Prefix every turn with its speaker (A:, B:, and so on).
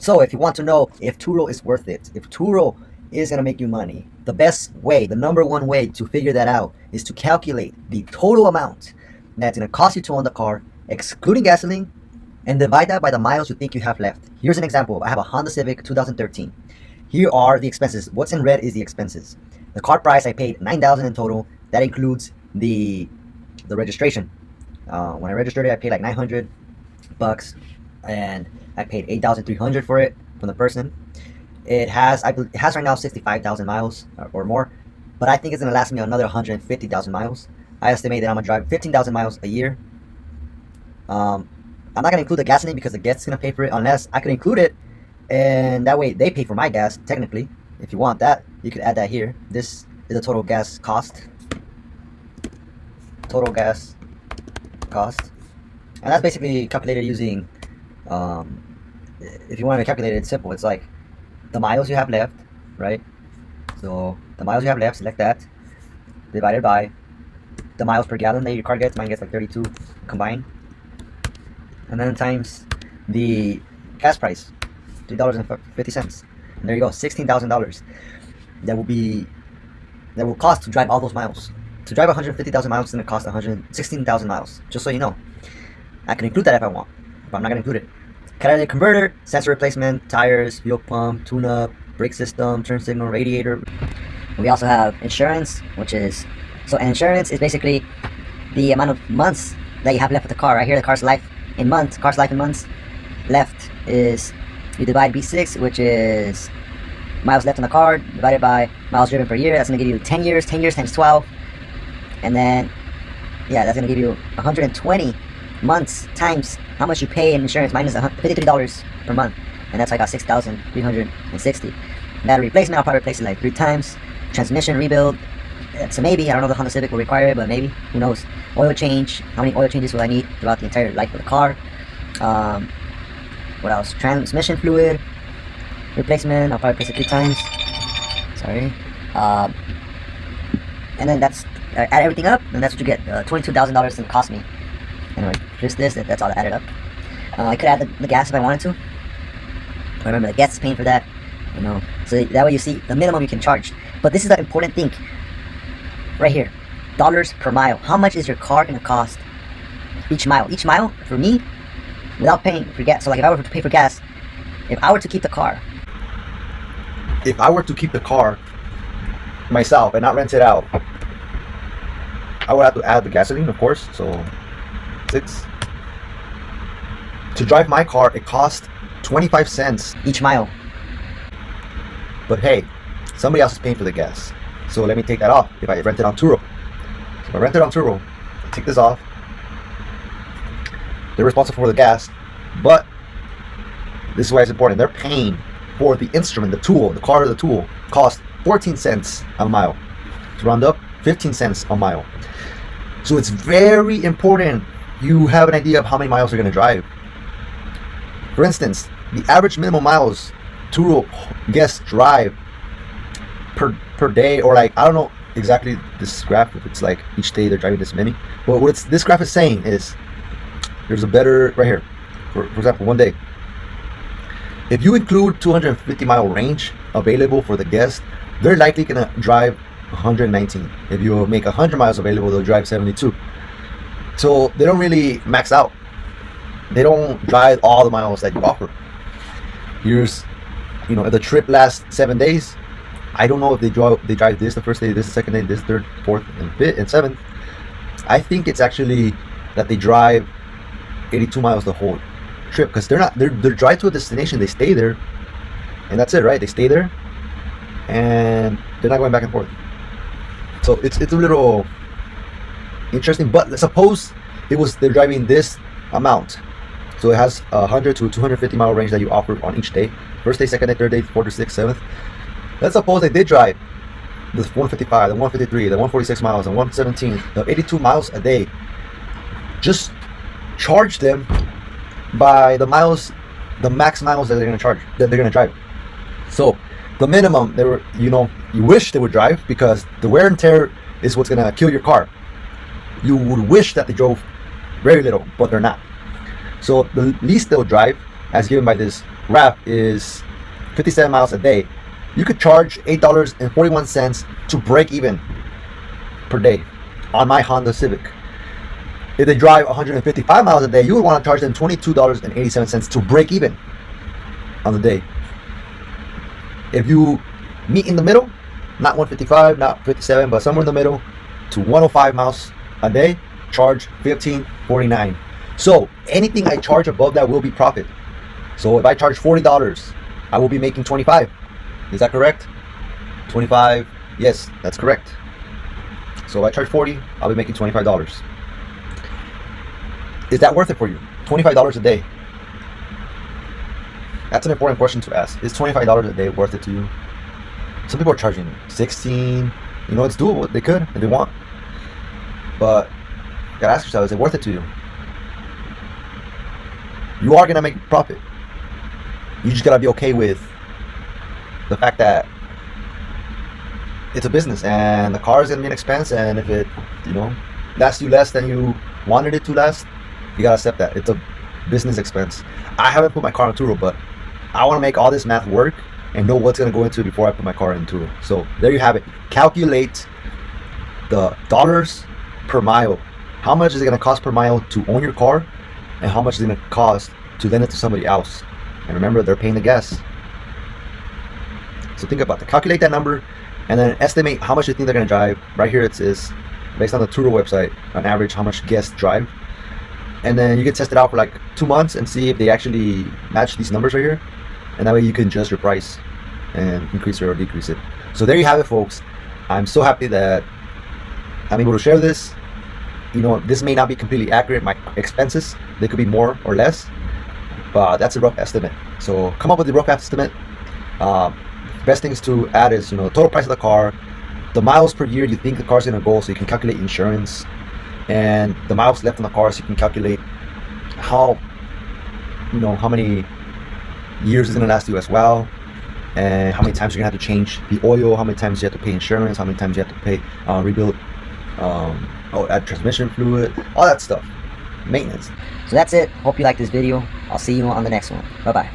A: So if you want to know if Turo is worth it, if Turo is going to make you money, the best way, the number one way to figure that out is to calculate the total amount that's going to cost you to own the car, excluding gasoline, and divide that by the miles you think you have left. Here's an example. I have a Honda Civic 2013. Here are the expenses. What's in red is the expenses. The car price, I paid $9,000 in total. That includes the registration. When I registered it, I paid like $900, and I paid $8,300 for it from the person. It has right now 65,000 miles or more, but I think it's gonna last me another 150,000 miles. I estimate that I'm gonna drive 15,000 miles a year. I'm not gonna include the gasoline because the guest's gonna pay for it, unless I could include it, and that way they pay for my gas. Technically, if you want that, you could add that here. This is the total gas cost. Total gas cost, and that's basically calculated using. If you want to calculate it, it's simple. It's like the miles you have left, right? So the miles you have left, select that, divided by the miles per gallon that your car gets. Mine gets like 32 combined, and then times the gas price, $3.50. And there you go, $16,000. That will cost to drive all those miles. To drive 150,000 miles is going to cost 116,000 miles. Just so you know, I can include that if I want, but I'm not going to include it. Catalytic converter, sensor replacement, tires, fuel pump, tune-up, brake system, turn signal, radiator. We also have insurance, and insurance is basically the amount of months that you have left with the car. Right here, the car's life in months. Left is, you divide B6, which is miles left on the car, divided by miles driven per year. That's going to give you 10 years. 10 years times 12, and then that's going to give you 120 months times how much you pay in insurance. Mine is $53 per month, and that's like $6,360. Battery replacement, I'll probably replace it like 3 times. Transmission rebuild, it's a maybe. I don't know if the Honda Civic will require it, but maybe, who knows. Oil change, how many oil changes will I need throughout the entire life of the car? What else? Transmission fluid replacement, I'll probably replace it 3 times. Sorry. And then that's, add everything up, and that's what you get. $22,000 it cost me. Anyway, just that's all that added up. I could add the gas if I wanted to. Remember, the guest is paying for that, so that way you see the minimum you can charge. But this is the important thing right here: dollars per mile. How much is your car going to cost each mile? Each mile for me, without paying for gas. So like if I were to pay for gas, if I were to keep the car
B: myself and not rent it out, I would have to add the gasoline, of course. So 6. To drive my car, it costs 25 cents
A: each mile.
B: But hey, somebody else is paying for the gas. So let me take that off if I rent it on Turo. So if I rent it on Turo, take this off. They're responsible for the gas, but this is why it's important. They're paying for the instrument, the tool, the car or the tool costs 14 cents a mile. To round up, 15 cents a mile. So it's very important you have an idea of how many miles you're going to drive. For instance, the average minimum miles Turo guests drive per day, or like, I don't know exactly this graph, if it's like each day they're driving this many, but what this graph is saying is there's a better, right here, for example, one day, if you include 250 mile range available for the guest, they're likely going to drive 119. If you make 100 miles available, they'll drive 72. So they don't really max out. They don't drive all the miles that you offer. Here's, if the trip lasts 7 days, I don't know if they drive this the first day, this the second day, this third, fourth, and fifth, and seventh. I think it's actually that they drive 82 miles the whole trip, because they're drive to a destination, they stay there, and that's it, right? They stay there, and they're not going back and forth. So it's a little interesting. But suppose they're driving this amount, so it has 100 to 250 mile range that you offer on each day, first day, second day, third day, fourth, sixth, seventh. Let's suppose they did drive the 155, the 153, the 146 miles, the 117, the 82 miles a day. Just charge them by the miles, the max miles that they're going to drive. So the minimum you wish they would drive, because the wear and tear is what's going to kill your car. You would wish that they drove very little, but they're not. So the least they'll drive, as given by this graph is 57 miles a day, you could charge $8.41 to break even per day on my Honda Civic. If they drive 155 miles a day, you would want to charge them $22.87 to break even on the day. If you meet in the middle, not 155, not 57, but somewhere in the middle, to 105 miles a day, charge $15.49. So anything I charge above that will be profit. So if I charge $40, I will be making 25. Is that correct? 25, yes, that's correct. So if I charge 40, I'll be making $25. Is that worth it for you? $25 a day. That's an important question to ask. Is $25 a day worth it to you? Some people are charging 16. You know, it's doable. They could if they want. But you gotta ask yourself, is it worth it to you? You are gonna make profit. You just gotta be okay with the fact that it's a business and the car is gonna be an expense, and if it, you know, lasts you less than you wanted it to last, you gotta accept that. It's a business expense. I haven't put my car on Turo, but I wanna make all this math work and know what's gonna go into it before I put my car in Turo. So there you have it. Calculate the dollars per mile. How much is it gonna cost per mile to own your car, and how much is it gonna cost to lend it to somebody else? And remember, they're paying the gas. So think about that. Calculate that number and then estimate how much you think they're gonna drive. Right here it says, based on the Turo website, on average how much guests drive. And then you can test it out for like 2 months and see if they actually match these numbers right here. And that way you can adjust your price and increase it or decrease it. So there you have it, folks. I'm so happy that I'm able to share this. You know, this may not be completely accurate. My expenses, they could be more or less, but that's a rough estimate. So come up with a rough estimate. Best things to add is, you know, the total price of the car, the miles per year you think the car's gonna go, so you can calculate insurance, and the miles left on the car, so you can calculate how, you know, how many years it's gonna last you as well, and how many times you're gonna have to change the oil, how many times you have to pay insurance, how many times you have to pay rebuild, add transmission fluid, all that stuff, maintenance.
A: So that's it. Hope you liked this video. I'll see you on the next one. Bye bye.